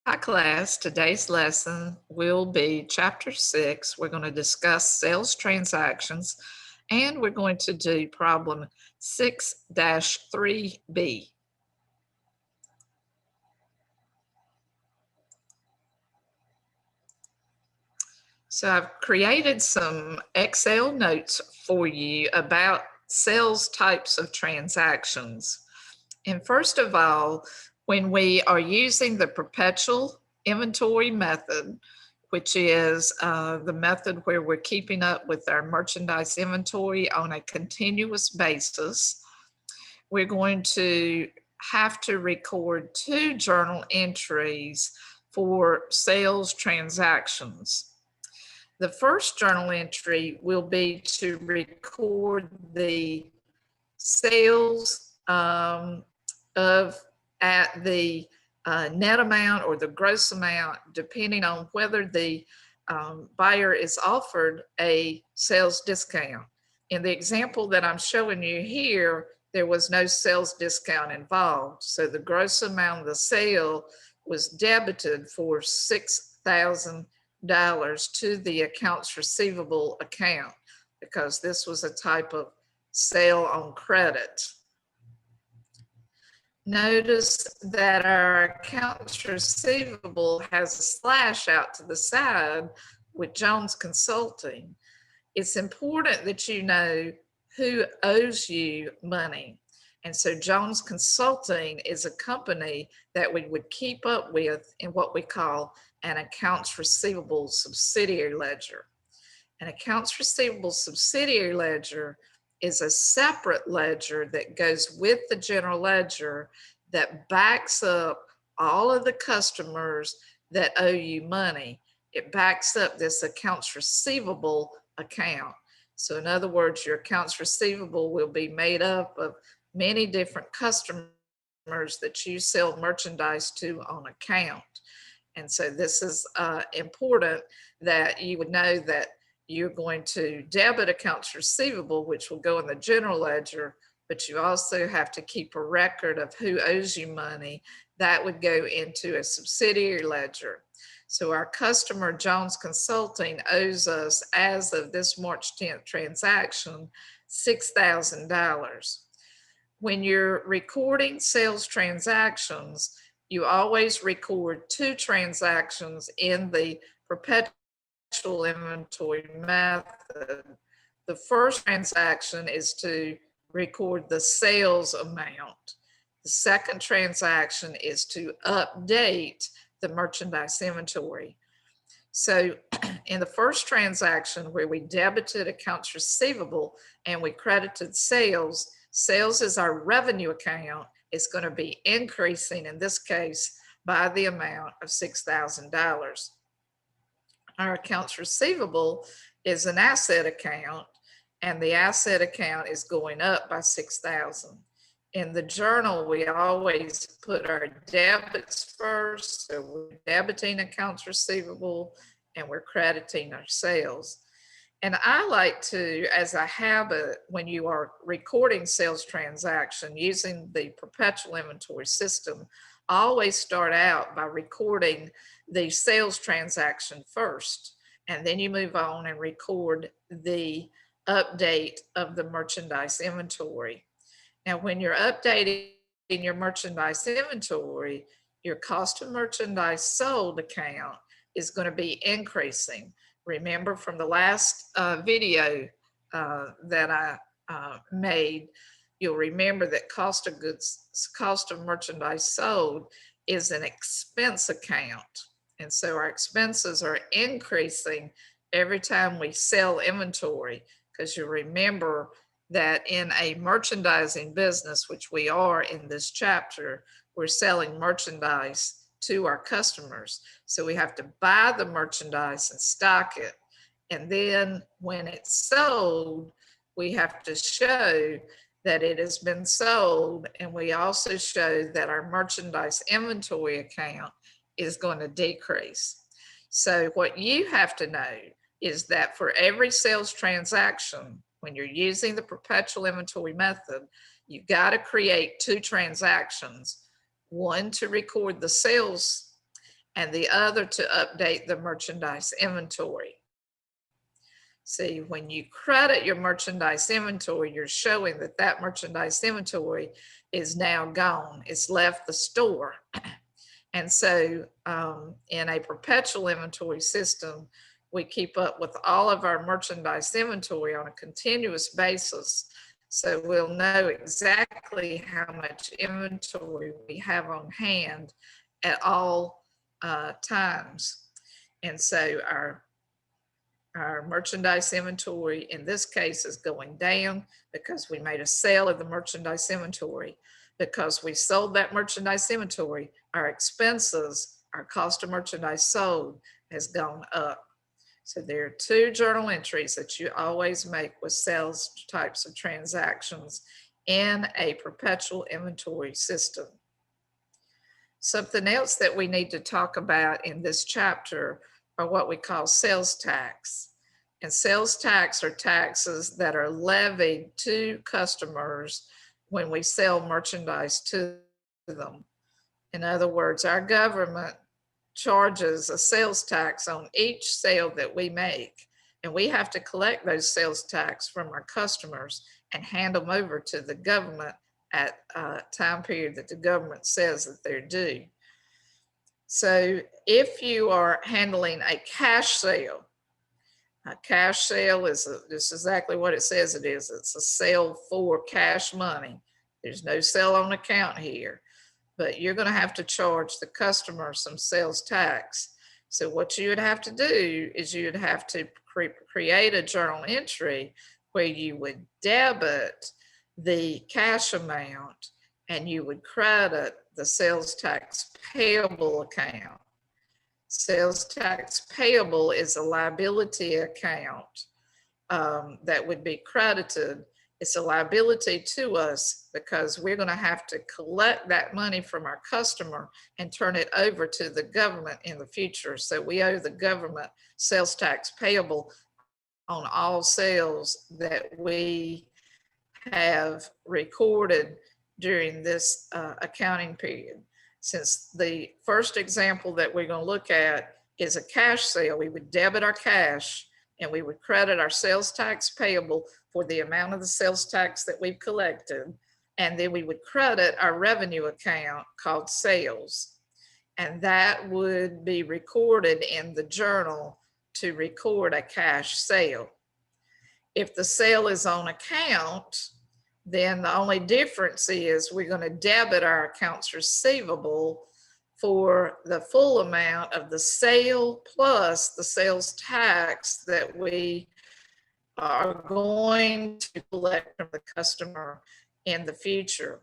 Hi class, today's lesson will be chapter 6. We're going to discuss sales transactions and we're going to do problem 6-3B. So I've created some Excel notes for you about sales types of transactions. And first of all, when we are using the perpetual inventory method, which is the method where we're keeping up with our merchandise inventory on a continuous basis, we're going to have to record 2 journal entries for sales transactions. The first journal entry will be to record the sales at the net amount or the gross amount, depending on whether the buyer is offered a sales discount. In the example that I'm showing you here, there was no sales discount involved. So the gross amount of the sale was debited for $6,000 to the accounts receivable account because this was a type of sale on credit. Notice that our accounts receivable has a slash out to the side with Jones Consulting. It's important that you know who owes you money. And so Jones Consulting is a company that we would keep up with in what we call an accounts receivable subsidiary ledger. An accounts receivable subsidiary ledger is a separate ledger that goes with the general ledger that backs up all of the customers that owe you money. It backs up this accounts receivable account. So in other words, your accounts receivable will be made up of many different customers that you sell merchandise to on account. And so this is important that you would know that you're going to debit accounts receivable, which will go in the general ledger, but you also have to keep a record of who owes you money. That would go into a subsidiary ledger. So our customer, Jones Consulting, owes us, as of this March 10th transaction, $6,000. When you're recording sales transactions, you always record 2 transactions in the perpetual inventory method. The first transaction is to record the sales amount. The second transaction is to update the merchandise inventory. So in the first transaction where we debited accounts receivable and we credited sales, sales is our revenue account, is going to be increasing in this case by the amount of $6,000. Our accounts receivable is an asset account, and the asset account is going up by $6,000. In the journal, we always put our debits first. So we're debiting accounts receivable and we're crediting our sales. And I like to, as a habit, when you are recording sales transaction using the perpetual inventory system, always start out by recording the sales transaction first, and then you move on and record the update of the merchandise inventory. Now, when you're updating your merchandise inventory, your cost of merchandise sold account is going to be increasing. Remember from the last video that I made, you'll remember that cost of merchandise sold is an expense account. And so our expenses are increasing every time we sell inventory, because you remember that in a merchandising business, which we are in this chapter, we're selling merchandise to our customers. So we have to buy the merchandise and stock it. And then when it's sold, we have to show that it has been sold. And we also show that our merchandise inventory account is going to decrease. So what you have to know is that for every sales transaction, when you're using the perpetual inventory method, you've got to create 2 transactions, one to record the sales and the other to update the merchandise inventory. See, when you credit your merchandise inventory, you're showing that that merchandise inventory is now gone. It's left the store. And so in a perpetual inventory system, we keep up with all of our merchandise inventory on a continuous basis. So we'll know exactly how much inventory we have on hand at all times. And so our merchandise inventory in this case is going down because we made a sale of the merchandise inventory. Because we sold that merchandise inventory, our expenses, our cost of merchandise sold has gone up. So there are two journal entries that you always make with sales types of transactions in a perpetual inventory system. Something else that we need to talk about in this chapter are what we call sales tax. And sales tax are taxes that are levied to customers when we sell merchandise to them. In other words, our government charges a sales tax on each sale that we make, and we have to collect those sales tax from our customers and hand them over to the government at a time period that the government says that they're due. So if you are handling a cash sale is just exactly what it says it is. It's a sale for cash money. There's no sale on account here, but you're going to have to charge the customer some sales tax. So what you would have to do is you would have to create a journal entry where you would debit the cash amount and you would credit the sales tax payable account. Sales tax payable is a liability account that would be credited. It's a liability to us because we're going to have to collect that money from our customer and turn it over to the government in the future. So we owe the government sales tax payable on all sales that we have recorded during this accounting period. Since the first example that we're going to look at is a cash sale, we would debit our cash and we would credit our sales tax payable for the amount of the sales tax that we've collected. And then we would credit our revenue account called sales. And that would be recorded in the journal to record a cash sale. If the sale is on account, then the only difference is we're going to debit our accounts receivable for the full amount of the sale plus the sales tax that we are going to collect from the customer in the future.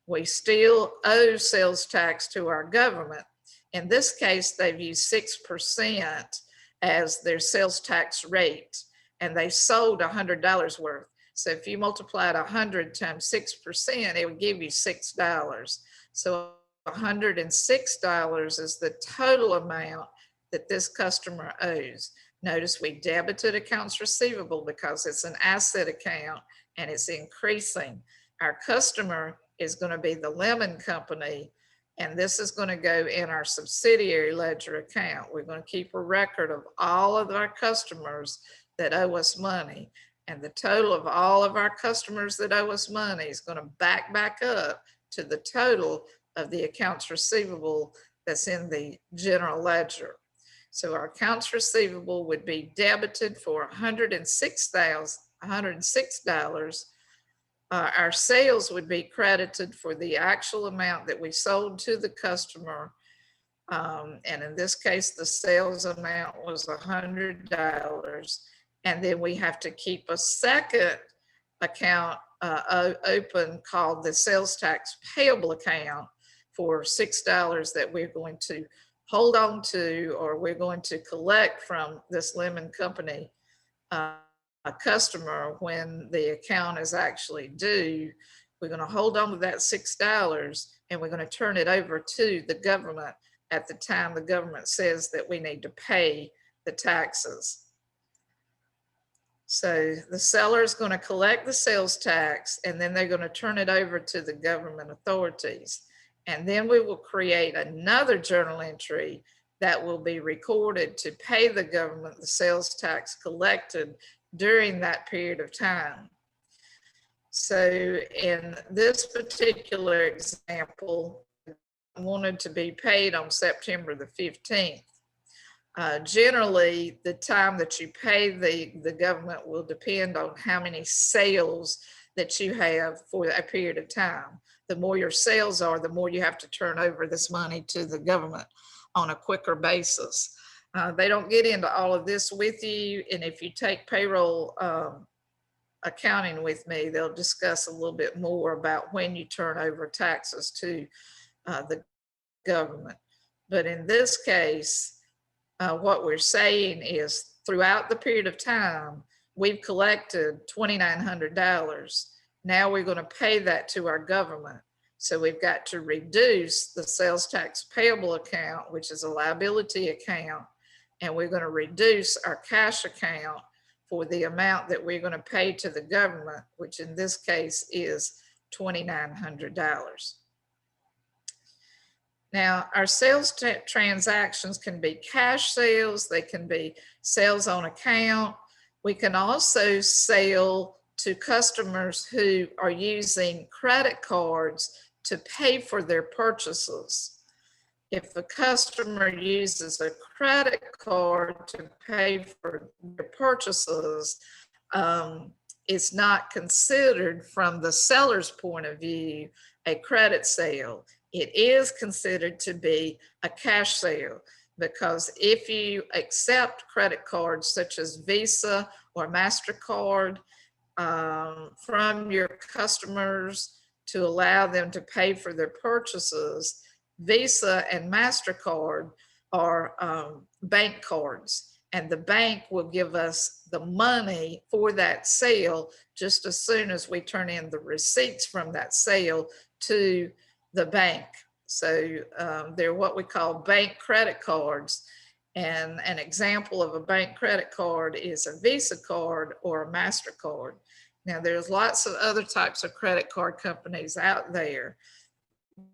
We still owe sales tax to our government. In this case, they've used 6% as their sales tax rate, and they sold $100 worth. So if you multiplied 100 times 6%, it would give you $6. So $106 is the total amount that this customer owes. Notice we debited accounts receivable because it's an asset account and it's increasing. Our customer is going to be the Lemon Company, and this is going to go in our subsidiary ledger account. We're going to keep a record of all of our customers that owe us money. And the total of all of our customers that owe us money is going to back up to the total of the accounts receivable that's in the general ledger. So our accounts receivable would be debited for $106. Our sales would be credited for the actual amount that we sold to the customer. And in this case, the sales amount was $100. And then we have to keep a second account open called the sales tax payable account for $6 that we're going to hold on to, or we're going to collect from this Lemon Company a customer when the account is actually due. We're going to hold on to that $6 and we're going to turn it over to the government at the time the government says that we need to pay the taxes. So the seller is going to collect the sales tax and then they're going to turn it over to the government authorities. And then we will create another journal entry that will be recorded to pay the government the sales tax collected during that period of time. So in this particular example, wanted to be paid on September the 15th. Generally, the time that you pay the government will depend on how many sales that you have for a period of time. The more your sales are, the more you have to turn over this money to the government on a quicker basis. They don't get into all of this with you, and if you take payroll accounting with me, they'll discuss a little bit more about when you turn over taxes to the government. But in this case, what we're saying is throughout the period of time, we've collected $2,900. Now we're going to pay that to our government. So we've got to reduce the sales tax payable account, which is a liability account, and we're going to reduce our cash account for the amount that we're going to pay to the government, which in this case is $2,900. Now, our sales transactions can be cash sales, they can be sales on account. We can also sell to customers who are using credit cards to pay for their purchases. If a customer uses a credit card to pay for their purchases, it's not considered from the seller's point of view a credit sale. It is considered to be a cash sale, because if you accept credit cards such as Visa or MasterCard from your customers to allow them to pay for their purchases, Visa and MasterCard are bank cards, and the bank will give us the money for that sale just as soon as we turn in the receipts from that sale to the bank. So they're what we call bank credit cards. And an example of a bank credit card is a Visa card or a MasterCard. Now, there's lots of other types of credit card companies out there,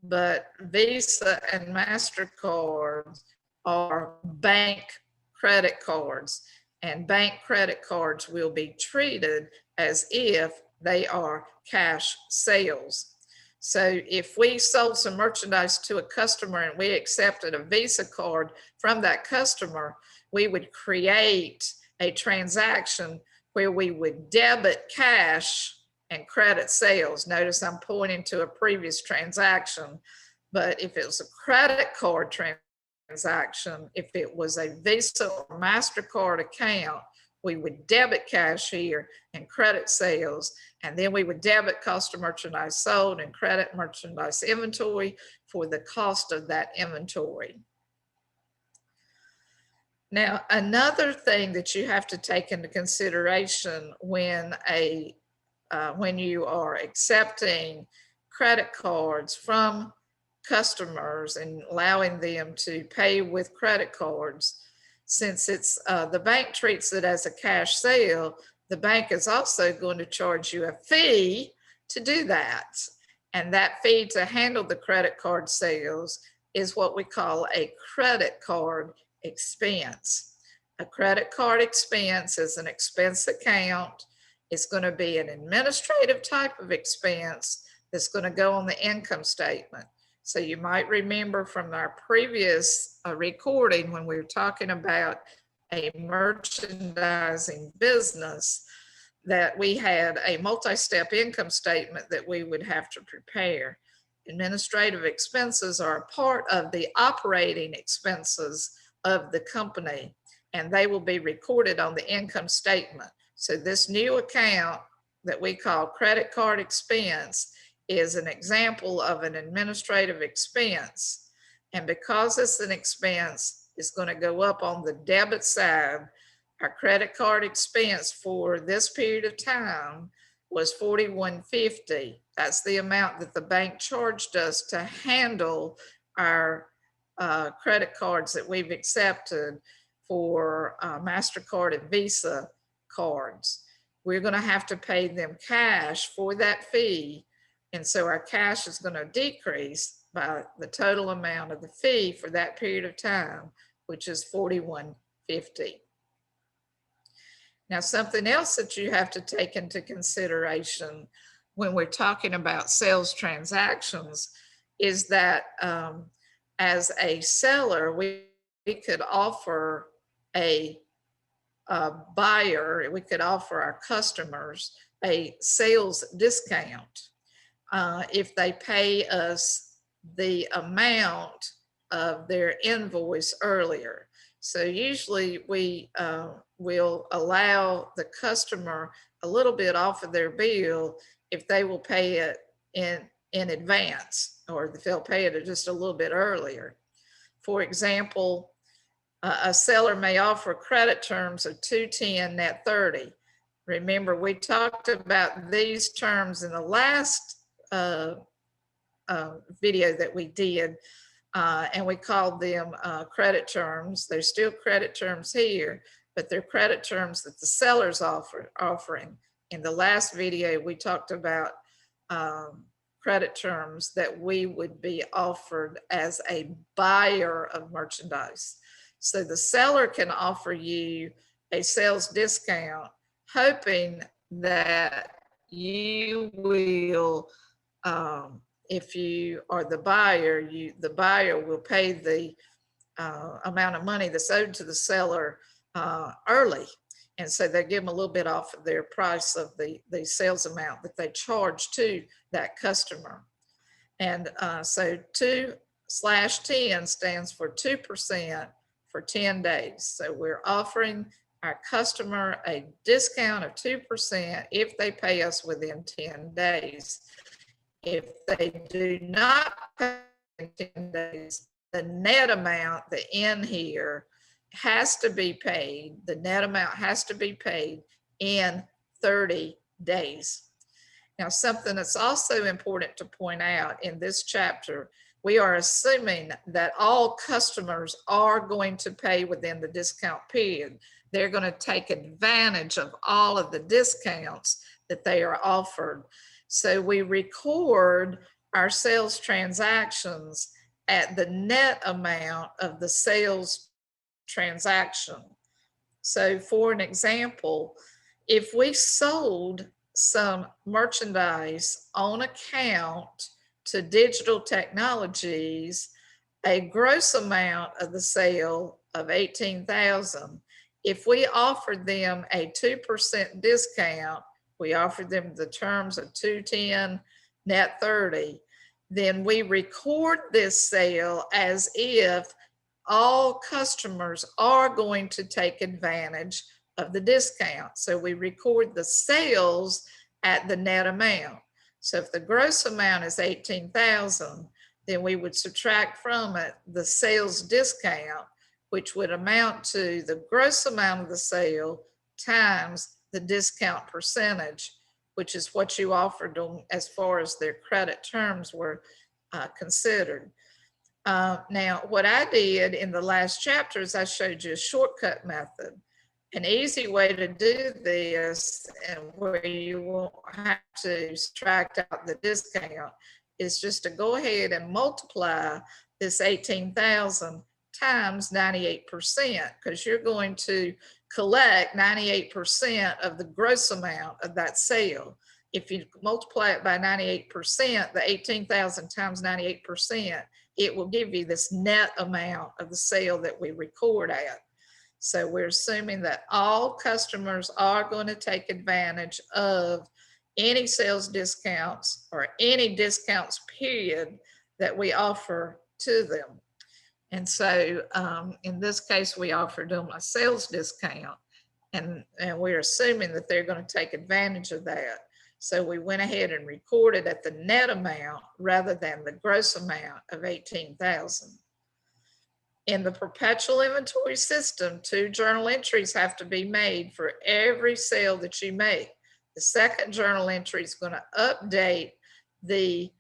but Visa and MasterCard are bank credit cards, and bank credit cards will be treated as if they are cash sales. So if we sold some merchandise to a customer and we accepted a Visa card from that customer, we would create a transaction where we would debit cash and credit sales. Notice I'm pointing to a previous transaction, but if it was a credit card transaction, if it was a Visa or MasterCard account, we would debit cash here and credit sales, and then we would debit cost of merchandise sold and credit merchandise inventory for the cost of that inventory. Now, another thing that you have to take into consideration when you are accepting credit cards from customers and allowing them to pay with credit cards, since it's the bank treats it as a cash sale, the bank is also going to charge you a fee to do that. And that fee to handle the credit card sales is what we call a credit card expense. A credit card expense is an expense account. It's going to be an administrative type of expense that's going to go on the income statement. So you might remember from our previous recording when we were talking about a merchandising business that we had a multi-step income statement that we would have to prepare. Administrative expenses are a part of the operating expenses of the company, and they will be recorded on the income statement. So this new account that we call credit card expense is an example of an administrative expense. And because it's an expense, it's going to go up on the debit side. Our credit card expense for this period of time was $41.50. That's the amount that the bank charged us to handle our credit cards that we've accepted for MasterCard and Visa cards. We're going to have to pay them cash for that fee. And so our cash is going to decrease by the total amount of the fee for that period of time which is $41.50. Now, something else that you have to take into consideration when we're talking about sales transactions is that as a seller, we could offer a buyer, we could offer our customers a sales discount if they pay us the amount of their invoice earlier. So usually we will allow the customer a little bit off of their bill if they will pay it in advance, or if they'll pay it just a little bit earlier. For example, a seller may offer credit terms of 210 net 30. Remember, we talked about these terms in the last video that we did, and we called them credit terms. They're still credit terms here, but they're credit terms that the seller's offering. In the last video, we talked about credit terms that we would be offered as a buyer of merchandise. So the seller can offer you a sales discount, hoping that you will, if you are the buyer, the buyer will pay the amount of money that's owed to the seller early. And so they give them a little bit off of their price of the sales amount that they charge to that customer. And so 2/10 stands for 2% for 10 days. So we're offering our customer a discount of 2% if they pay us within 10 days. If they do not pay in 10 days, the net amount, the N here, has to be paid. The net amount has to be paid in 30 days. Now, something that's also important to point out in this chapter, we are assuming that all customers are going to pay within the discount period. They're going to take advantage of all of the discounts that they are offered. So we record our sales transactions at the net amount of the sales transaction. So for an example, if we sold some merchandise on account to Digital Technologies, a gross amount of the sale of $18,000, if we offered them a 2% discount, we offered them the terms of 210 net 30, then we record this sale as if all customers are going to take advantage of the discount. So we record the sales at the net amount. So if the gross amount is 18,000, then we would subtract from it the sales discount, which would amount to the gross amount of the sale times the discount percentage, which is what you offered them as far as their credit terms were considered. Now, what I did in the last chapter is I showed you a shortcut method. An easy way to do this, and where you won't have to subtract out the discount, is just to go ahead and multiply this 18,000 times 98%, because you're going to collect 98% of the gross amount of that sale. If you multiply it by 98%, the 18,000 times 98%, it will give you this net amount of the sale that we record at. So we're assuming that all customers are going to take advantage of any sales discounts or any discounts period that we offer to them. And so in this case, we offered them a sales discount, and we're assuming that they're going to take advantage of that. So we went ahead and recorded at the net amount rather than the gross amount of 18,000. In the perpetual inventory system, 2 journal entries have to be made for every sale that you make. The second journal entry is going to update the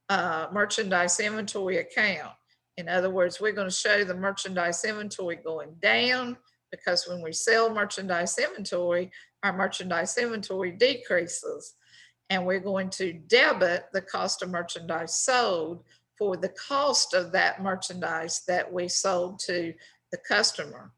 merchandise inventory account. In other words, we're going to show the merchandise inventory going down, because when we sell merchandise inventory, our merchandise inventory decreases. And we're going to debit the cost of merchandise sold for the cost of that merchandise that we sold to the customer.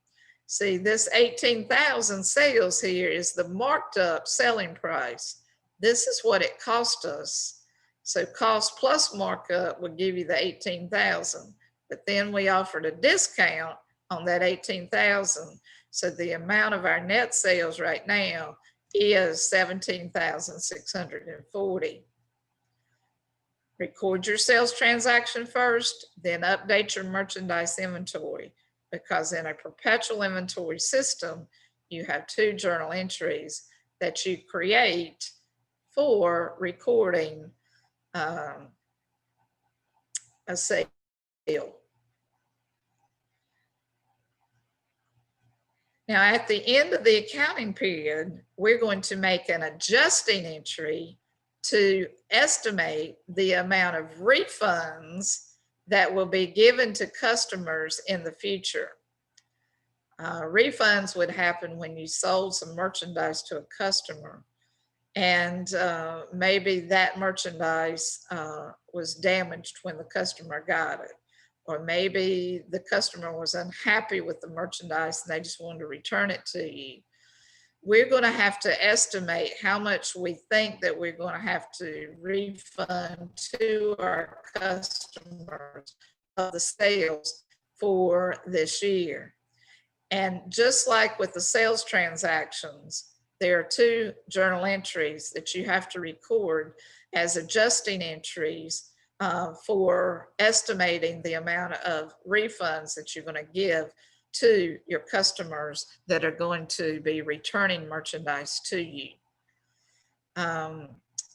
See, this 18,000 sales here is the marked up selling price. This is what it cost us. So cost plus markup would give you the 18,000, but then we offered a discount on that 18,000. So the amount of our net sales right now is 17,640. Record your sales transaction first, then update your merchandise inventory, because in a perpetual inventory system, you have 2 journal entries that you create for recording a sale. Now, at the end of the accounting period, we're going to make an adjusting entry to estimate the amount of refunds that will be given to customers in the future. Refunds would happen when you sold some merchandise to a customer, and maybe that merchandise was damaged when the customer got it, or maybe the customer was unhappy with the merchandise and they just wanted to return it to you. We're going to have to estimate how much we think that we're going to have to refund to our customers of the sales for this year. And just like with the sales transactions, there are 2 journal entries that you have to record as adjusting entries for estimating the amount of refunds that you're going to give to your customers that are going to be returning merchandise to you.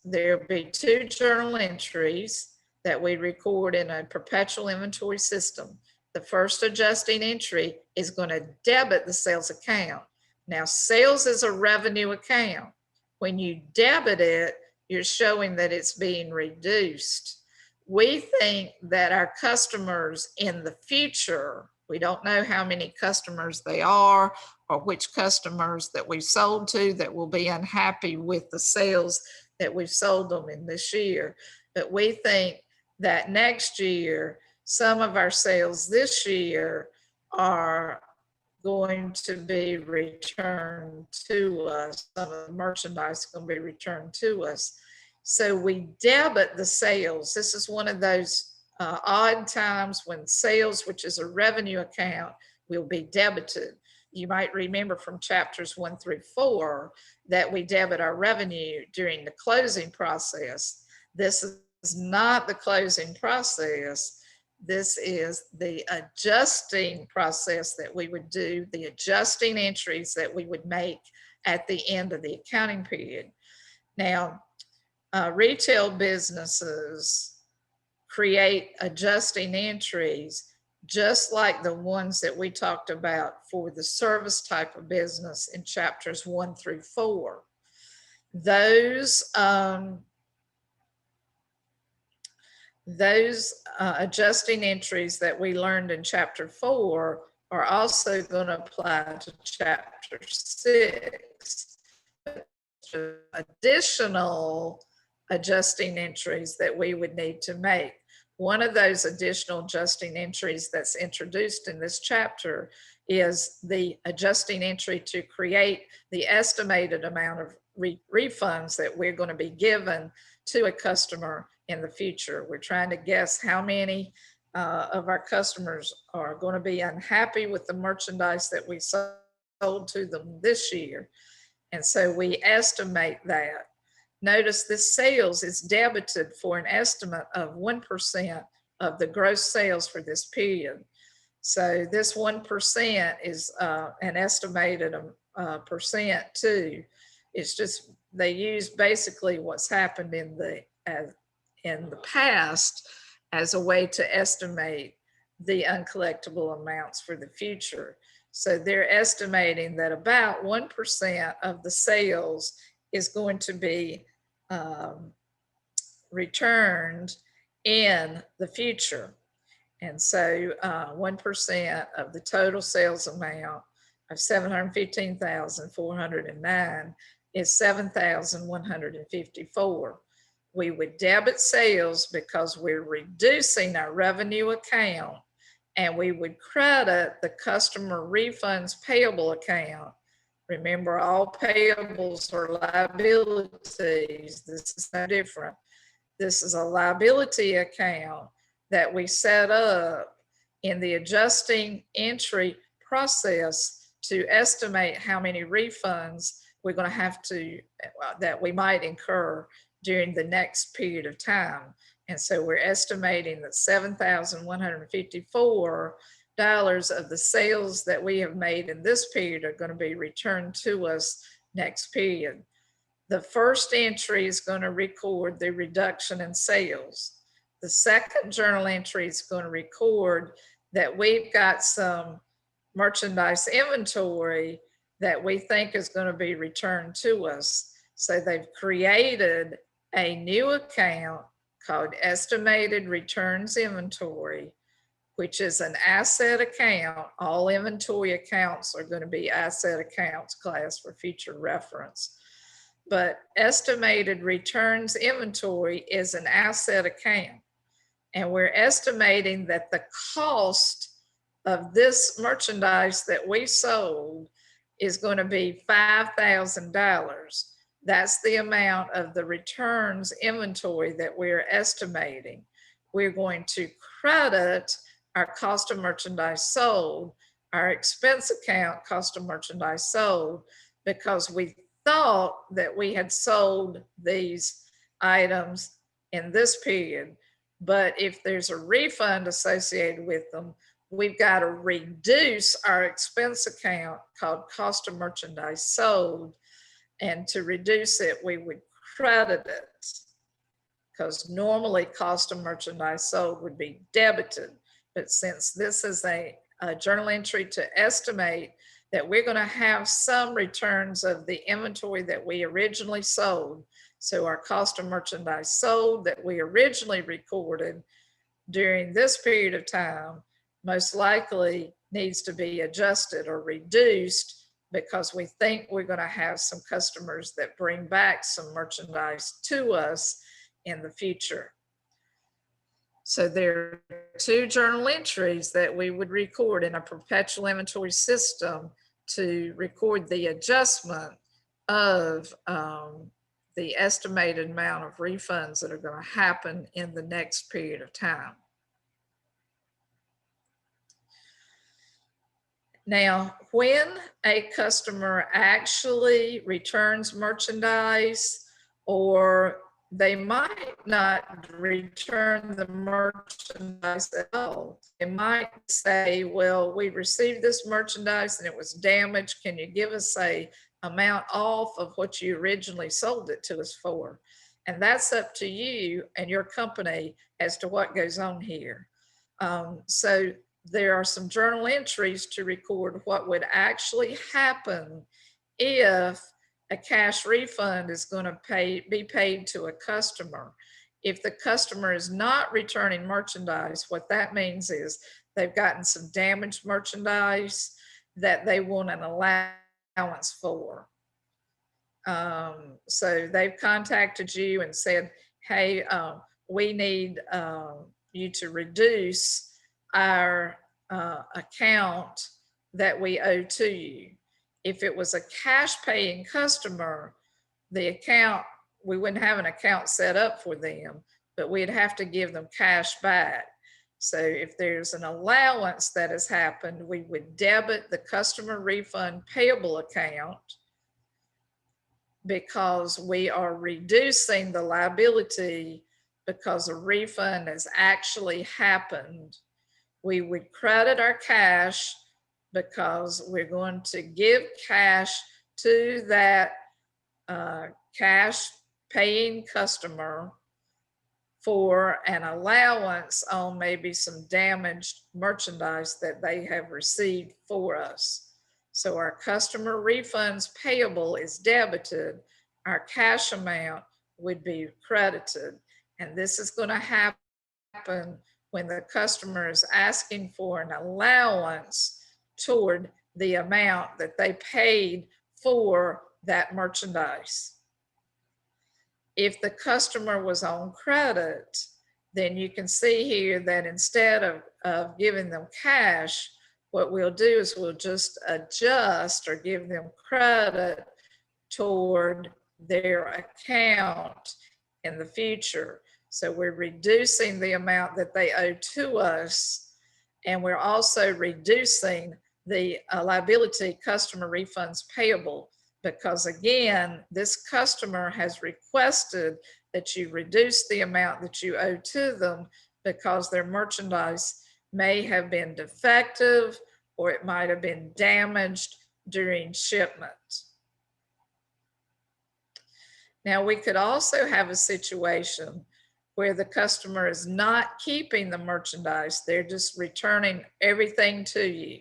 There'll be 2 journal entries that we record in a perpetual inventory system. The first adjusting entry is going to debit the sales account. Now, sales is a revenue account. When you debit it, you're showing that it's being reduced. We think that our customers in the future, we don't know how many customers they are or which customers that we've sold to that will be unhappy with the sales that we've sold them in this year. But we think that next year, some of our sales this year are going to be returned to us. Some of the merchandise is going to be returned to us. So we debit the sales. This is one of those odd times when sales, which is a revenue account, will be debited. You might remember from chapters 1 through 4 that we debit our revenue during the closing process. This is not the closing process. This is the adjusting process that we would do, the adjusting entries that we would make at the end of the accounting period. Now, retail businesses create adjusting entries just like the ones that we talked about for the service type of business in chapters 1 through 4. Those adjusting entries that we learned in chapter 4 are also going to apply to chapter 6. Additional adjusting entries that we would need to make. One of those additional adjusting entries that's introduced in this chapter is the adjusting entry to create the estimated amount of refunds that we're going to be given to a customer in the future. We're trying to guess how many of our customers are going to be unhappy with the merchandise that we sold to them this year. And so we estimate that. Notice this sales is debited for an estimate of 1% of the gross sales for this period. So this 1% is an estimated percent too. It's just, they use basically what's happened in the past as a way to estimate the uncollectible amounts for the future. So they're estimating that about 1% of the sales is going to be returned in the future. And so 1% of the total sales amount of $715,409 is $7,154. We would debit sales because we're reducing our revenue account and we would credit the customer refunds payable account. Remember, all payables are liabilities. This is no different. This is a liability account that we set up in the adjusting entry process to estimate how many refunds we're going to have to, that we might incur during the next period of time. And so we're estimating that $7,154 of the sales that we have made in this period are going to be returned to us next period. The first entry is going to record the reduction in sales. The second journal entry is going to record that we've got some merchandise inventory that we think is going to be returned to us. So they've created a new account called Estimated Returns Inventory, which is an asset account. All inventory accounts are going to be asset accounts class for future reference. But Estimated Returns Inventory is an asset account. And we're estimating that the cost of this merchandise that we sold is going to be $5,000. That's the amount of the returns inventory that we're estimating. We're going to credit our cost of merchandise sold, our expense account cost of merchandise sold, because we thought that we had sold these items in this period. But if there's a refund associated with them, we've got to reduce our expense account called cost of merchandise sold. And to reduce it, we would credit it, because normally cost of merchandise sold would be debited. But since this is a journal entry to estimate that we're going to have some returns of the inventory that we originally sold, so our cost of merchandise sold that we originally recorded during this period of time most likely needs to be adjusted or reduced, because we think we're going to have some customers that bring back some merchandise to us in the future. So there are two journal entries that we would record in a perpetual inventory system to record the adjustment of the estimated amount of refunds that are going to happen in the next period of time. Now, when a customer actually returns merchandise, or they might not return the merchandise at all. They might say, well, we received this merchandise and it was damaged. Can you give us a amount off of what you originally sold it to us for? And that's up to you and your company as to what goes on here. So there are some journal entries to record what would actually happen if a cash refund is going to be paid to a customer. If the customer is not returning merchandise, what that means is they've gotten some damaged merchandise that they want an allowance for. So they've contacted you and said, hey, we need you to reduce our account that we owe to you. If it was a cash paying customer, the account, we wouldn't have an account set up for them, but we'd have to give them cash back. So if there's an allowance that has happened, we would debit the customer refund payable account, because we are reducing the liability because a refund has actually happened. We would credit our cash because we're going to give cash to that cash paying customer for an allowance on maybe some damaged merchandise that they have received for us. So our customer refunds payable is debited, our cash amount would be credited. And this is going to happen when the customer is asking for an allowance toward the amount that they paid for that merchandise. If the customer was on credit then you can see here that instead of giving them cash, what we'll do is we'll just adjust or give them credit toward their account in the future. So we're reducing the amount that they owe to us, and we're also reducing the liability customer refunds payable, because again, this customer has requested that you reduce the amount that you owe to them because their merchandise may have been defective or it might have been damaged during shipment. Now, we could also have a situation where the customer is not keeping the merchandise, they're just returning everything to you.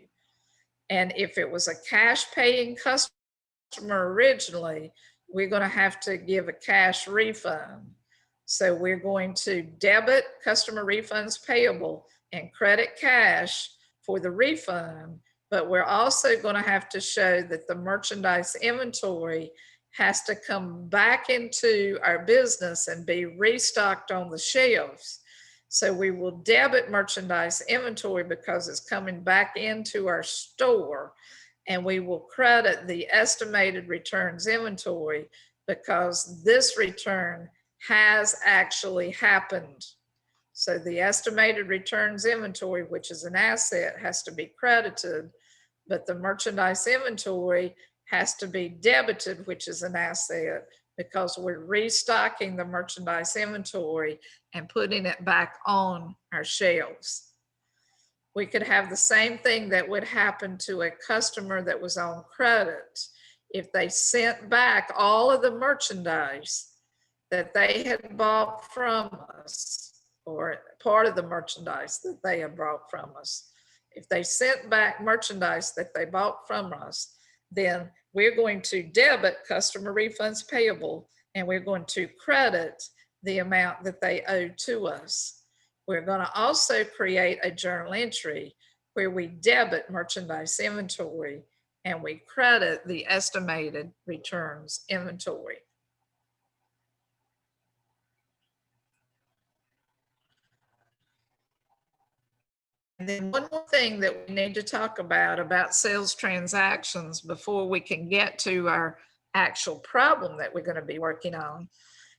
And if it was a cash paying customer originally, we're going to have to give a cash refund. So we're going to debit customer refunds payable and credit cash for the refund, but we're also going to have to show that the merchandise inventory has to come back into our business and be restocked on the shelves. So we will debit merchandise inventory because it's coming back into our store, and we will credit the estimated returns inventory because this return has actually happened. So the estimated returns inventory, which is an asset, has to be credited, but the merchandise inventory has to be debited, which is an asset, because we're restocking the merchandise inventory and putting it back on our shelves. We could have the same thing that would happen to a customer that was on credit. If they sent back all of the merchandise that they had bought from us, or part of the merchandise that they had bought from us, if they sent back merchandise that they bought from us, then we're going to debit customer refunds payable, and we're going to credit the amount that they owe to us. We're going to also create a journal entry where we debit merchandise inventory and we credit the estimated returns inventory. And then one more thing that we need to talk about sales transactions before we can get to our actual problem that we're going to be working on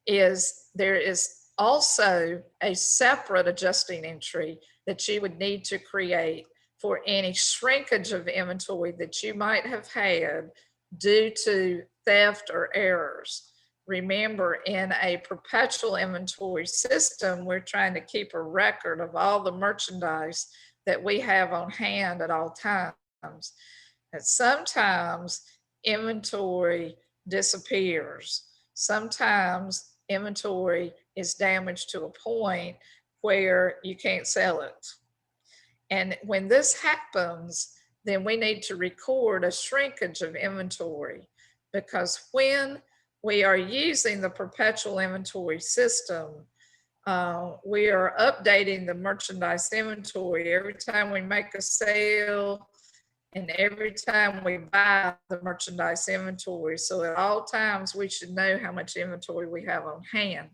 is there is also a separate adjusting entry that you would need to create for any shrinkage of inventory that you might have had due to theft or errors. Remember, in a perpetual inventory system, we're trying to keep a record of all the merchandise that we have on hand at all times. And sometimes inventory disappears. Sometimes inventory is damaged to a point where you can't sell it. And when this happens, then we need to record a shrinkage of inventory, because when we are using the perpetual inventory system, we are updating the merchandise inventory every time we make a sale and every time we buy the merchandise inventory. So at all times, we should know how much inventory we have on hand.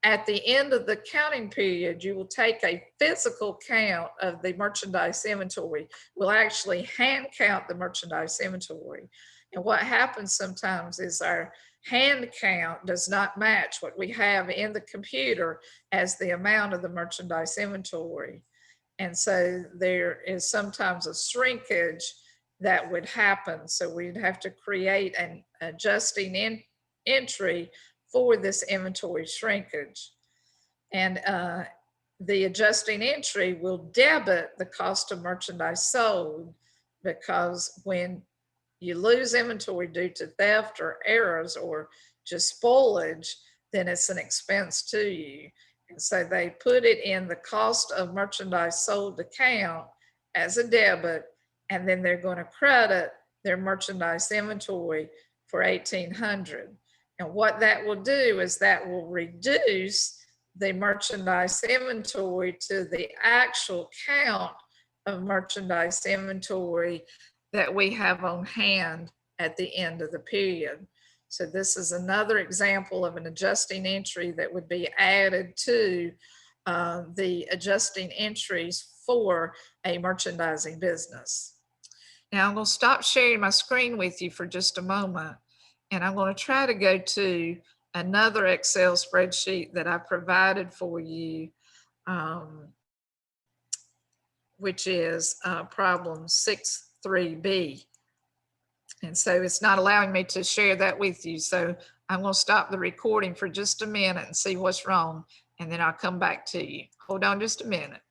At the end of the counting period, you will take a physical count of the merchandise inventory. We'll actually hand count the merchandise inventory. And what happens sometimes is our hand count does not match what we have in the computer as the amount of the merchandise inventory. And so there is sometimes a shrinkage that would happen. So we'd have to create an adjusting entry for this inventory shrinkage. And the adjusting entry will debit the cost of merchandise sold, because when you lose inventory due to theft or errors or just spoilage, then it's an expense to you. And so they put it in the cost of merchandise sold account as a debit, and then they're going to credit their merchandise inventory for $1,800. And what that will do is that will reduce the merchandise inventory to the actual count of merchandise inventory that we have on hand at the end of the period. So this is another example of an adjusting entry that would be added to the adjusting entries for a merchandising business. Now I'm going to stop sharing my screen with you for just a moment, and I'm going to try to go to another Excel spreadsheet that I provided for you, which is problem 6.3b. And so it's not allowing me to share that with you. So I'm going to stop the recording for just a minute and see what's wrong, and then I'll come back to you. Hold on just a minute.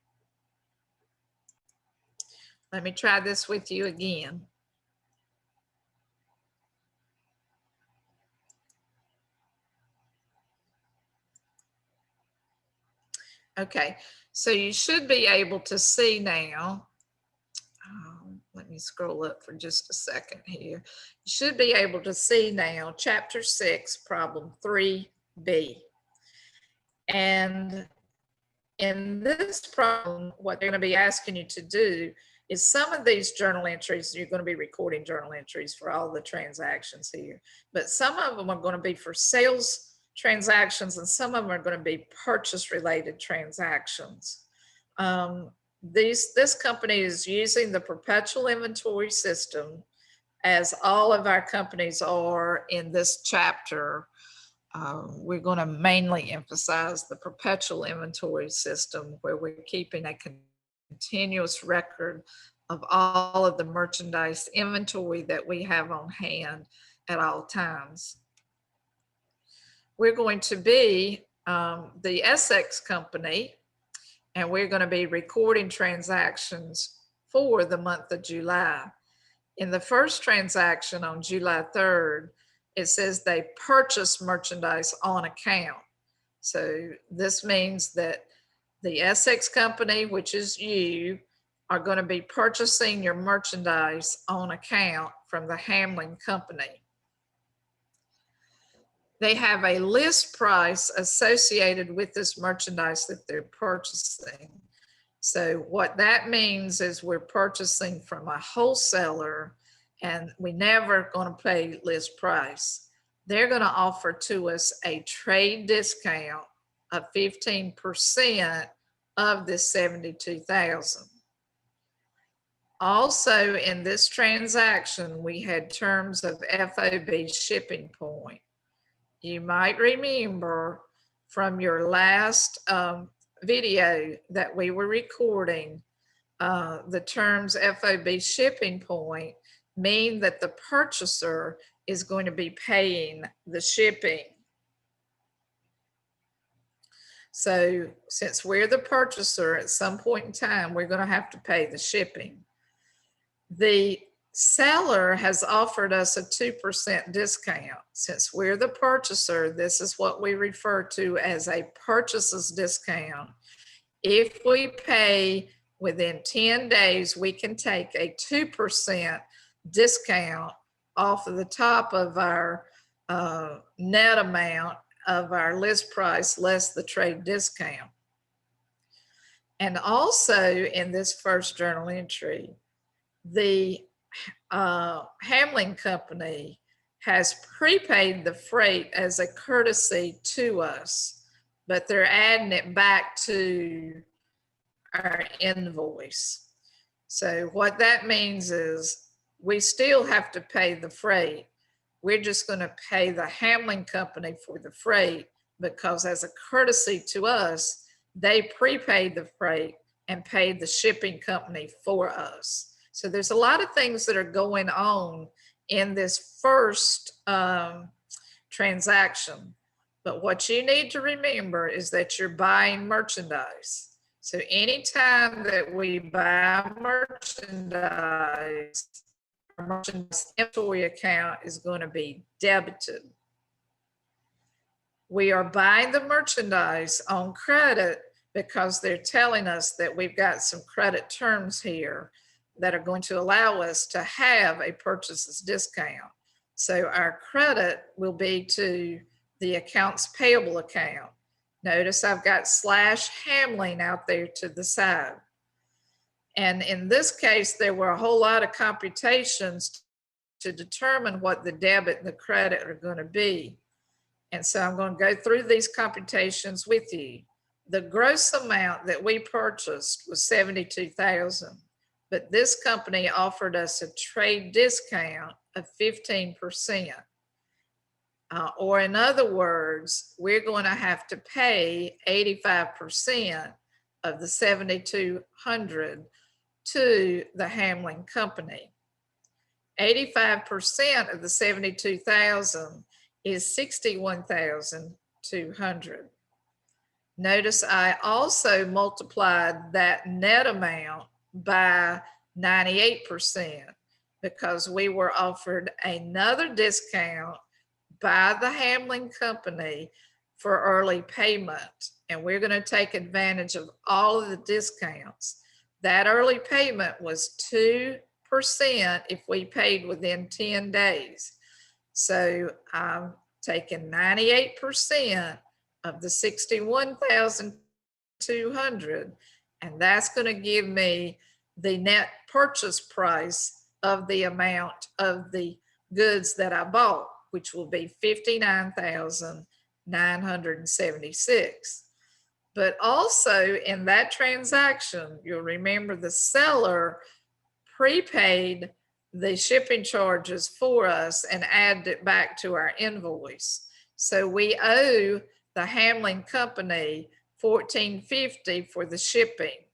Let me try this with you again. Okay, so you should be able to see now. Let me scroll up for just a second here. You should be able to see now chapter 6, problem 3b. And in this problem, what they're going to be asking you to do is some of these journal entries, you're going to be recording journal entries for all the transactions here, but some of them are going to be for sales transactions and some of them are going to be purchase related transactions. This company is using the perpetual inventory system, as all of our companies are in this chapter. We're going to mainly emphasize the perpetual inventory system, where we're keeping a continuous record of all of the merchandise inventory that we have on hand at all times. We're going to be the Essex company, and we're going to be recording transactions for the month of July. In the first transaction on July 3rd, it says they purchased merchandise on account. So this means that the Essex company, which is you, are going to be purchasing your merchandise on account from the Hamlin company. They have a list price associated with this merchandise that they're purchasing. So what that means is we're purchasing from a wholesaler, and we never going to pay list price. They're going to offer to us a trade discount of 15% of this $72,000. Also in this transaction, we had terms of FOB shipping point. You might remember from your last video that we were recording, the terms FOB shipping point mean that the purchaser is going to be paying the shipping. So since we're the purchaser, at some point in time, we're going to have to pay the shipping. The seller has offered us a 2% discount. Since we're the purchaser, this is what we refer to as a purchaser's discount. If we pay within 10 days, we can take a 2% discount off of the top of our net amount of our list price less the trade discount. And also in this first journal entry, the Hamlin company has prepaid the freight as a courtesy to us, but they're adding it back to our invoice. So what that means is we still have to pay the freight. We're just going to pay the Hamlin company for the freight, because as a courtesy to us, they prepaid the freight and paid the shipping company for us. So there's a lot of things that are going on in this first transaction. But what you need to remember is that you're buying merchandise. So anytime that we buy merchandise, our merchandise inventory account is going to be debited. We are buying the merchandise on credit because they're telling us that we've got some credit terms here that are going to allow us to have a purchaser's discount. So our credit will be to the accounts payable account. Notice I've got /Hamlin out there to the side. And in this case, there were a whole lot of computations to determine what the debit and the credit are going to be. And so I'm going to go through these computations with you. The gross amount that we purchased was $72,000, but this company offered us a trade discount of 15%. Or in other words, we're going to have to pay 85% of the 7,200 to the handling company. 85% of the 72,000 is 61,200. Notice I also multiplied that net amount by 98% because we were offered another discount by the handling company for early payment. And we're going to take advantage of all of the discounts. That early payment was 2% if we paid within 10 days. So I'm taking 98% of the 61,200, and that's going to give me the net purchase price of the amount of the goods that I bought, which will be 59,976. But also in that transaction, you'll remember the seller prepaid the shipping charges for us and added it back to our invoice. So we owe the handling company $1,450 for the shipping.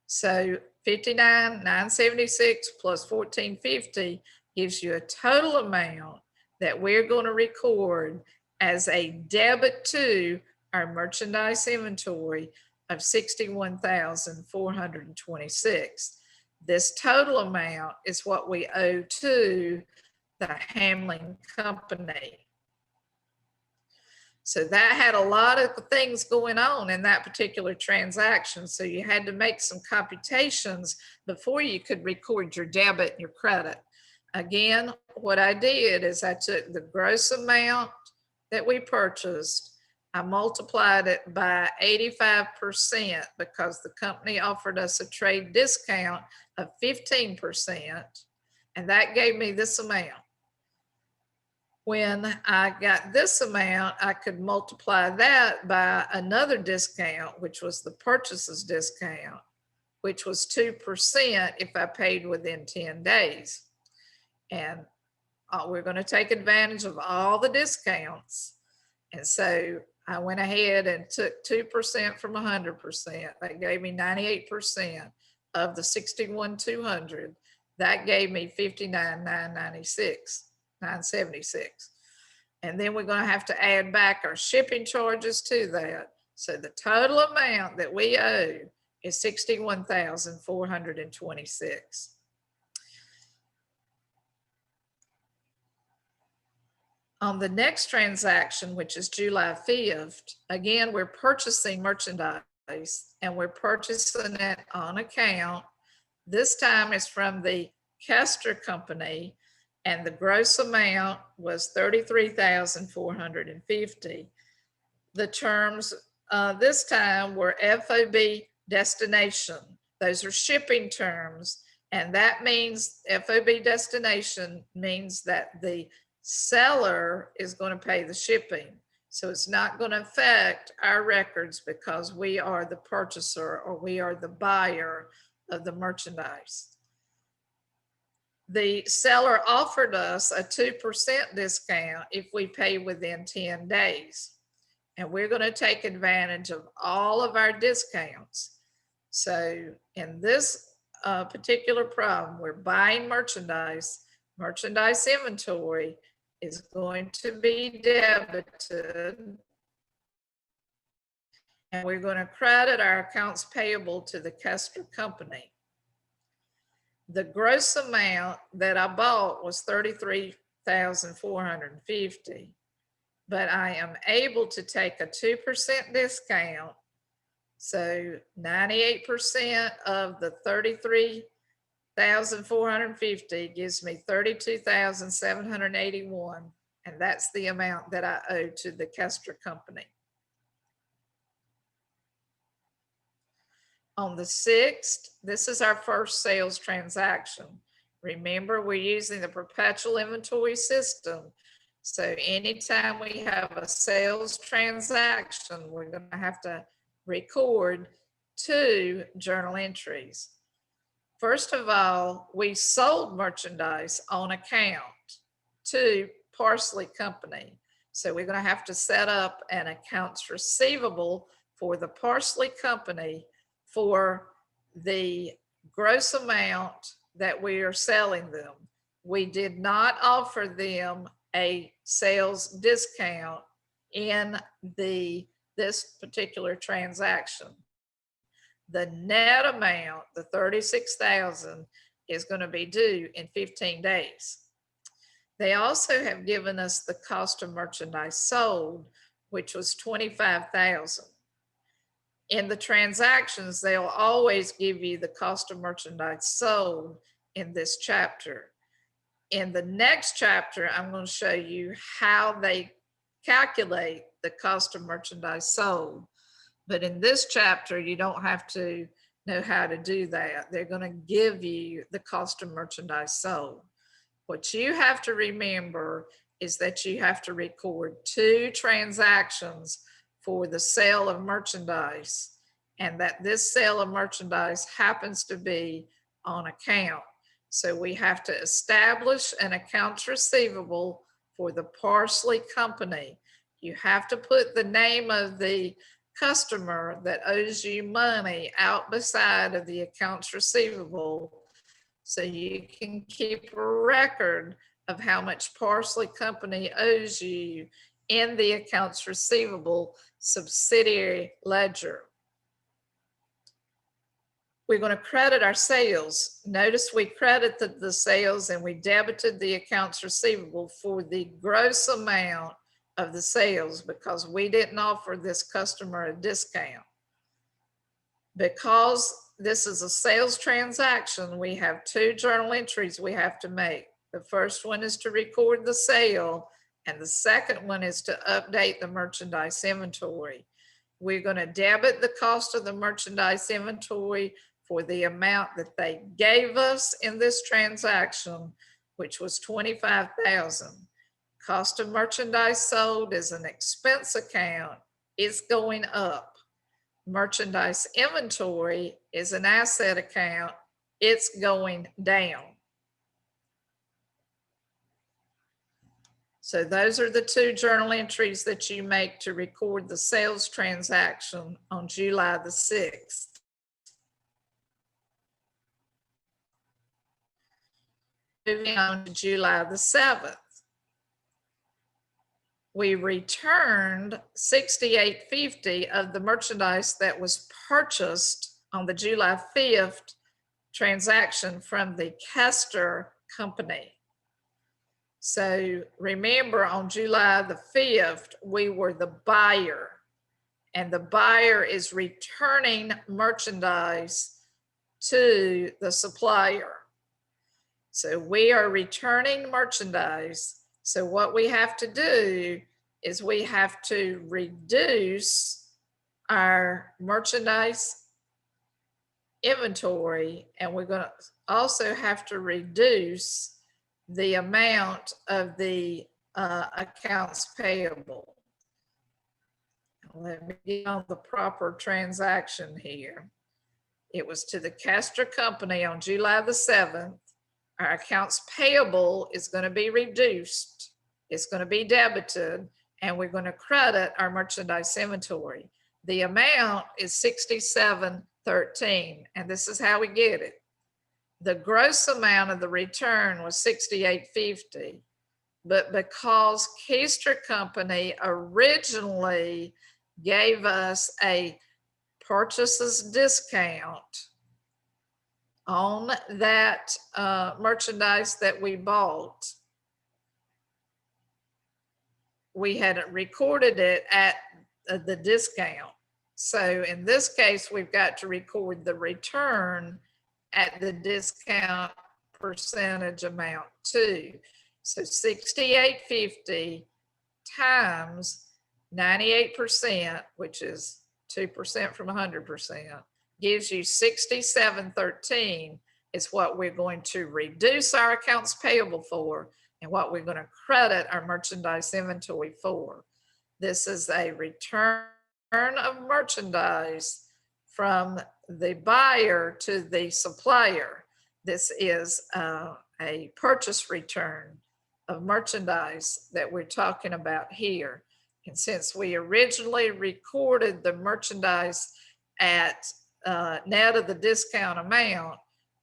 So 59,976 plus $1,450 gives you a total amount that we're going to record as a debit to our merchandise inventory of 61,426. This total amount is what we owe to the handling company. So that had a lot of things going on in that particular transaction. So you had to make some computations before you could record your debit and your credit. Again, what I did is I took the gross amount that we purchased, I multiplied it by 85% because the company offered us a trade discount of 15%, and that gave me this amount. When I got this amount, I could multiply that by another discount, which was the purchases discount, which was 2% if I paid within 10 days. And we're going to take advantage of all the discounts. And so I went ahead and took 2% from 100%. That gave me 98% of the 61,200. That gave me 59,976. And then we're going to have to add back our shipping charges to that. So the total amount that we owe is 61,426. On the next transaction, which is July 5th, again, we're purchasing merchandise and we're purchasing it on account. This time it's from the Kester Company, and the gross amount was $33,450. The terms this time were FOB destination. Those are shipping terms, and that means FOB destination means that the seller is going to pay the shipping. So it's not going to affect our records because we are the purchaser or we are the buyer of the merchandise. The seller offered us a 2% discount if we pay within 10 days. And we're going to take advantage of all of our discounts. So in this particular problem, we're buying merchandise. Merchandise inventory is going to be debited, and we're going to credit our accounts payable to the Kester Company. The gross amount that I bought was $33,450, but I am able to take a 2% discount. So 98% of the $33,450 gives me $32,781, and that's the amount that I owe to the Kester Company. On the 6th, this is our first sales transaction. Remember, we're using the perpetual inventory system. So anytime we have a sales transaction, we're going to have to record 2 journal entries. First of all, we sold merchandise on account to Parsley Company. So we're going to have to set up an accounts receivable for the Parsley Company for the gross amount that we are selling them. We did not offer them a sales discount in this particular transaction. The net amount, the $36,000, is going to be due in 15 days. They also have given us the cost of merchandise sold, which was $25,000. In the transactions, they'll always give you the cost of merchandise sold in this chapter. In the next chapter, I'm going to show you how they calculate the cost of merchandise sold. But in this chapter, you don't have to know how to do that. They're going to give you the cost of merchandise sold. What you have to remember is that you have to record 2 transactions for the sale of merchandise, and that this sale of merchandise happens to be on account. So we have to establish an accounts receivable for the Parsley Company. You have to put the name of the customer that owes you money out beside of the accounts receivable, so you can keep a record of how much Parsley Company owes you in the accounts receivable subsidiary ledger. We're going to credit our sales. Notice we credited the sales and we debited the accounts receivable for the gross amount of the sales because we didn't offer this customer a discount. Because this is a sales transaction, we have 2 journal entries we have to make. The first one is to record the sale, and the second one is to update the merchandise inventory. We're going to debit the cost of the merchandise inventory for the amount that they gave us in this transaction, which was $25,000. Cost of merchandise sold is an expense account. It's going up. Merchandise inventory is an asset account. It's going down. So those are the 2 journal entries that you make to record the sales transaction on July the 6th. Moving on to July the 7th. We returned $68.50 of the merchandise that was purchased on the July 5th transaction from the Kester Company. So remember, on July the 5th, we were the buyer, and the buyer is returning merchandise to the supplier. So we are returning merchandise. So what we have to do is we have to reduce our merchandise inventory, and we're going to also have to reduce the amount of the accounts payable. Let me get on the proper transaction here. It was to the Kester Company on July the 7th. Our accounts payable is going to be reduced. It's going to be debited, and we're going to credit our merchandise inventory. The amount is $67.13, and this is how we get it. The gross amount of the return was $68.50, but because Kester Company originally gave us a purchases discount on that merchandise that we bought, we had recorded it at the discount. So in this case, we've got to record the return at the discount percentage amount too. So $68.50 times 98%, which is 2% from 100%, gives you $67.13 is what we're going to reduce our accounts payable for, and what we're going to credit our merchandise inventory for. This is a return of merchandise from the buyer to the supplier. This is a purchase return of merchandise that we're talking about here. And since we originally recorded the merchandise at net of the discount amount,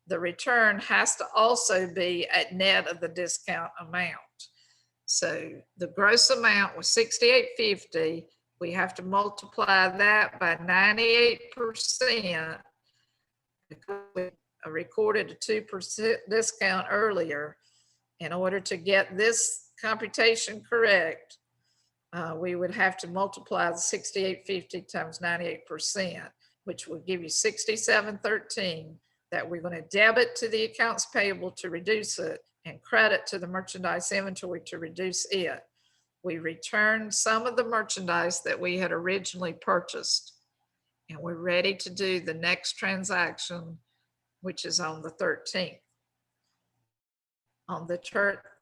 the return has to also be at net of the discount amount. So the gross amount was $68.50. We have to multiply that by 98% because we recorded a 2% discount earlier. In order to get this computation correct, we would have to multiply the $68.50 times 98%, which would give you $67.13 that we're going to debit to the accounts payable to reduce it and credit to the merchandise inventory to reduce it. We returned some of the merchandise that we had originally purchased, and we're ready to do the next transaction, which is on the 13th. On the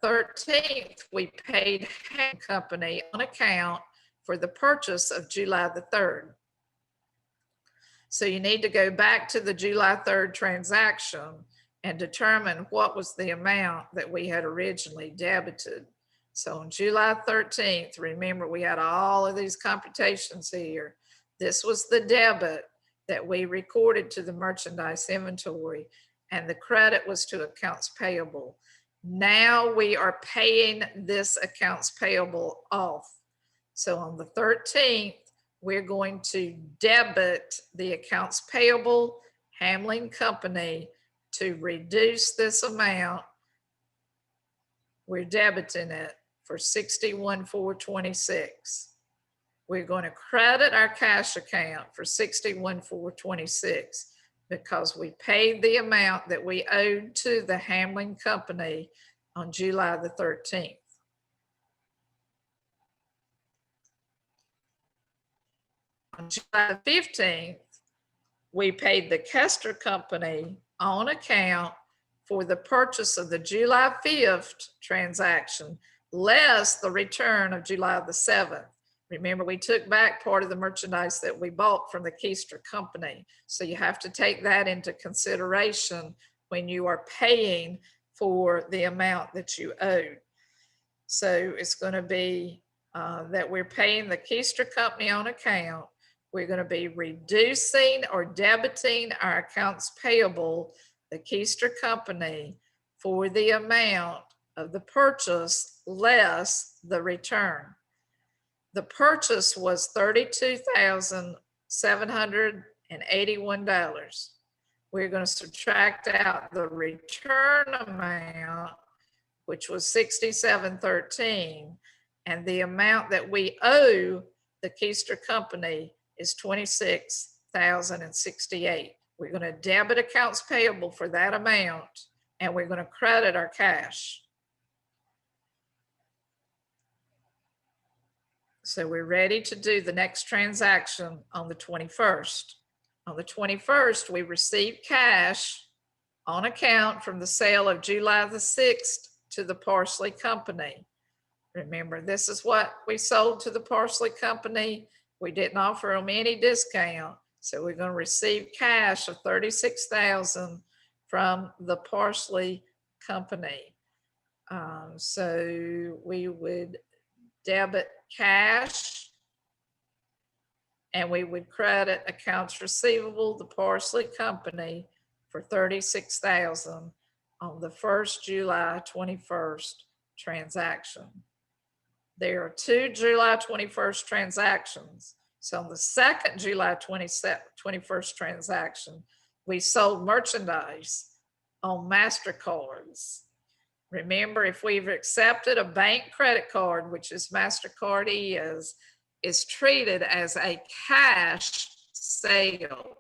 13th, we paid Ham Company on account for the purchase of July the 3rd. So you need to go back to the July 3rd transaction and determine what was the amount that we had originally debited. So on July 13th, remember we had all of these computations here. This was the debit that we recorded to the merchandise inventory, and the credit was to accounts payable. Now we are paying this accounts payable off. So on the 13th, we're going to debit the accounts payable Hamlin Company to reduce this amount. We're debiting it for $61,426. We're going to credit our cash account for $61,426 because we paid the amount that we owed to the Hamlin Company on July the 13th. On July 15th, we paid the Kester Company on account for the purchase of the July 5th transaction, less the return of July the 7th. Remember, we took back part of the merchandise that we bought from the Kester Company. So you have to take that into consideration when you are paying for the amount that you owe. So it's going to be that we're paying the Kester Company on account. We're going to be reducing or debiting our accounts payable, the Kester Company, for the amount of the purchase less the return. The purchase was $32,781. We're going to subtract out the return amount, which was $67.13, and the amount that we owe the Kester Company is $26,068. We're going to debit accounts payable for that amount, and we're going to credit our cash. So we're ready to do the next transaction on the 21st. On the 21st, we received cash on account from the sale of July the 6th to the Parsley Company. Remember, this is what we sold to the Parsley Company. We didn't offer them any discount. So we're going to receive cash of $36,000 from the Parsley Company. So we would debit cash and we would credit accounts receivable, the Parsley Company, for $36,000 on the first July 21st transaction. There are two July 21st transactions. So on the second July 21st transaction, we sold merchandise on MasterCards. Remember, if we've accepted a bank credit card, which is MasterCard is treated as a cash sale.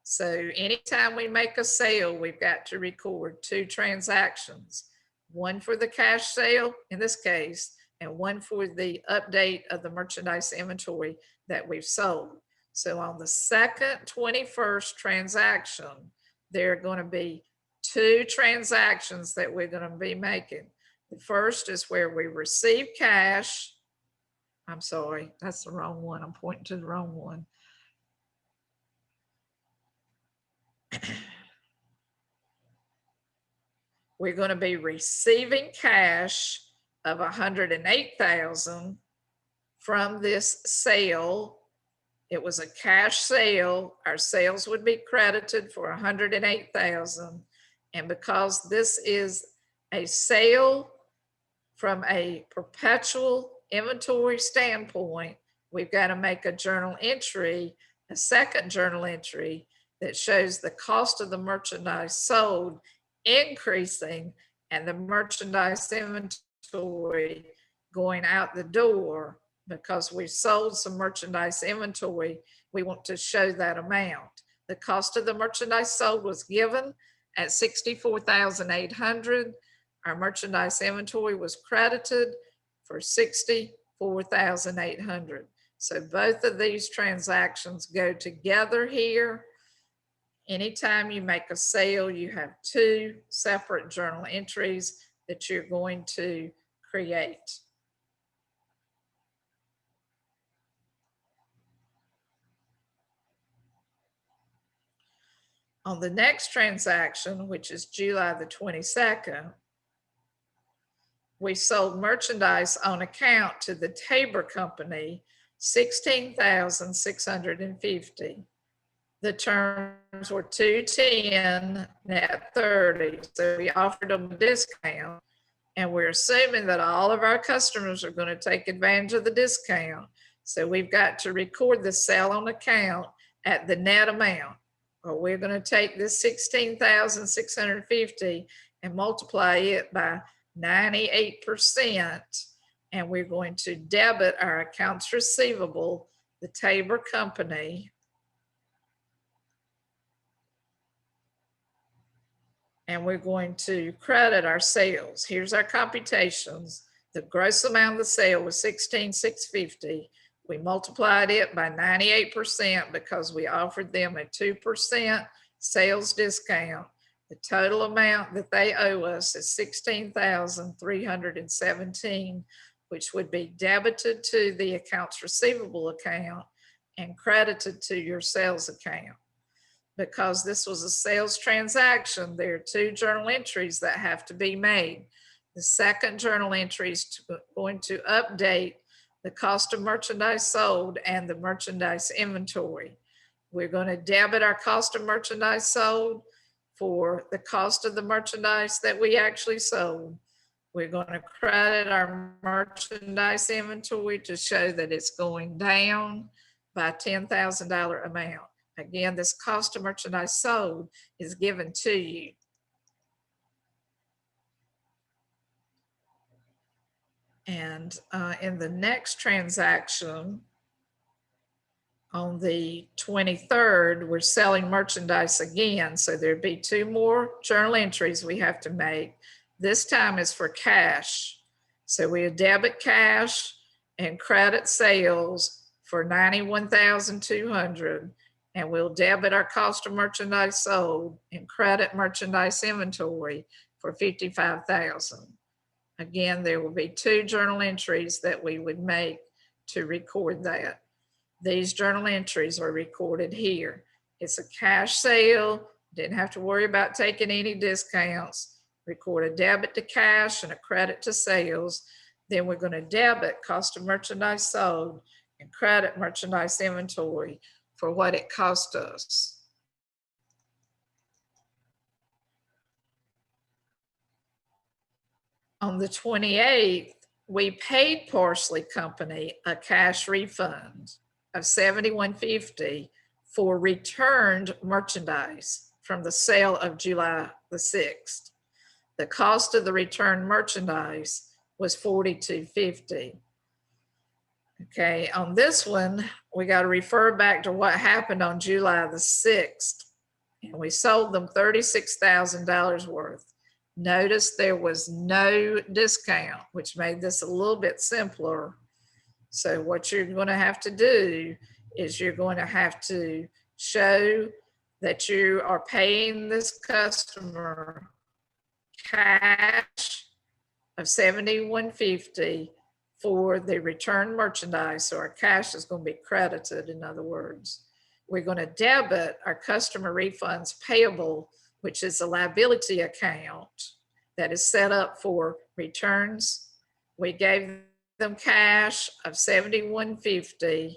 So anytime we make a sale, we've got to record two transactions, one for the cash sale in this case, and one for the update of the merchandise inventory that we've sold. So on the second 21st transaction, there are going to be two transactions that we're going to be making. The first is where we receive cash. I'm sorry, that's the wrong one. I'm pointing to the wrong one. We're going to be receiving cash of $108,000 from this sale. It was a cash sale. Our sales would be credited for $108,000. And because this is a sale from a perpetual inventory standpoint, we've got to make a journal entry, a second journal entry that shows the cost of the merchandise sold increasing and the merchandise inventory going out the door. Because we sold some merchandise inventory, we want to show that amount. The cost of the merchandise sold was given at $64,800. Our merchandise inventory was credited for $64,800. So both of these transactions go together here. Anytime you make a sale, you have two separate journal entries that you're going to create. On the next transaction, which is July the 22nd, we sold merchandise on account to the Tabor Company, $16,650. The terms were 210 net 30. So we offered them a discount, and we're assuming that all of our customers are going to take advantage of the discount. So we've got to record the sale on account at the net amount. Or we're going to take this 16,650 and multiply it by 98%, and we're going to debit our accounts receivable, the Tabor Company, and we're going to credit our sales. Here's our computations. The gross amount of the sale was $16,650. We multiplied it by 98% because we offered them a 2% sales discount. The total amount that they owe us is $16,317, which would be debited to the accounts receivable account and credited to your sales account. Because this was a sales transaction, there are two journal entries that have to be made. The second journal entry is going to update the cost of merchandise sold and the merchandise inventory. We're going to debit our cost of merchandise sold for the cost of the merchandise that we actually sold. We're going to credit our merchandise inventory to show that it's going down by a $10,000 amount. Again, this cost of merchandise sold is given to you. And in the next transaction, on the 23rd, we're selling merchandise again. So there'd be two more journal entries we have to make. This time is for cash. So we debit cash and credit sales for $91,200. And we'll debit our cost of merchandise sold and credit merchandise inventory for $55,000. Again, there will be two journal entries that we would make to record that. These journal entries are recorded here. It's a cash sale, didn't have to worry about taking any discounts. Record a debit to cash and a credit to sales. Then we're going to debit cost of merchandise sold and credit merchandise inventory for what it cost us. On the 28th, we paid Parsley Company a cash refund of $71.50 for returned merchandise from the sale of July the 6th. The cost of the returned merchandise was $42.50. Okay, on this one, we got to refer back to what happened on July the 6th, and we sold them $36,000 worth. Notice there was no discount, which made this a little bit simpler. So what you're going to have to do is you're going to have to show that you are paying this customer cash of $71.50 for the returned merchandise. So our cash is going to be credited, in other words. We're going to debit our customer refunds payable, which is a liability account that is set up for returns. We gave them cash of $71.50.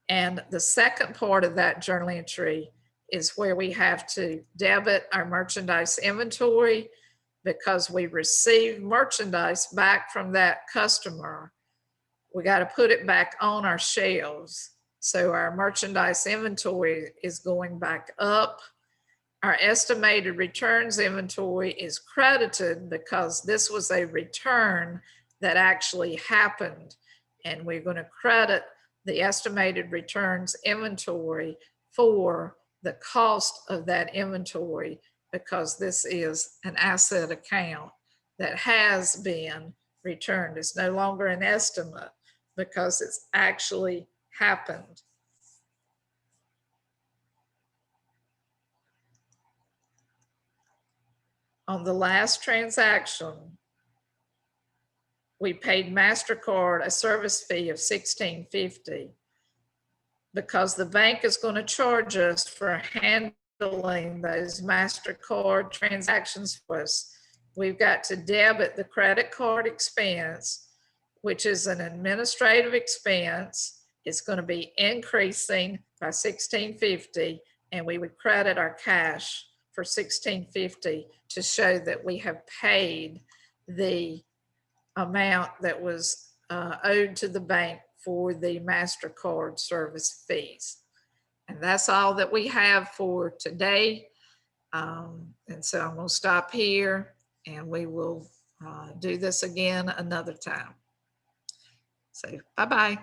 And the second part of that journal entry is where we have to debit our merchandise inventory because we received merchandise back from that customer. We got to put it back on our shelves. So our merchandise inventory is going back up. Our estimated returns inventory is credited because this was a return that actually happened. And we're going to credit the estimated returns inventory for the cost of that inventory because this is an asset account that has been returned. It's no longer an estimate because it's actually happened. On the last transaction, we paid MasterCard a service fee of $16.50 because the bank is going to charge us for handling those MasterCard transactions for us. We've got to debit the credit card expense, which is an administrative expense. It's going to be increasing by $16.50, and we would credit our cash for $16.50 to show that we have paid the amount that was owed to the bank for the MasterCard service fees. And that's all that we have for today. And so I'm going to stop here and we will do this again another time. So bye-bye.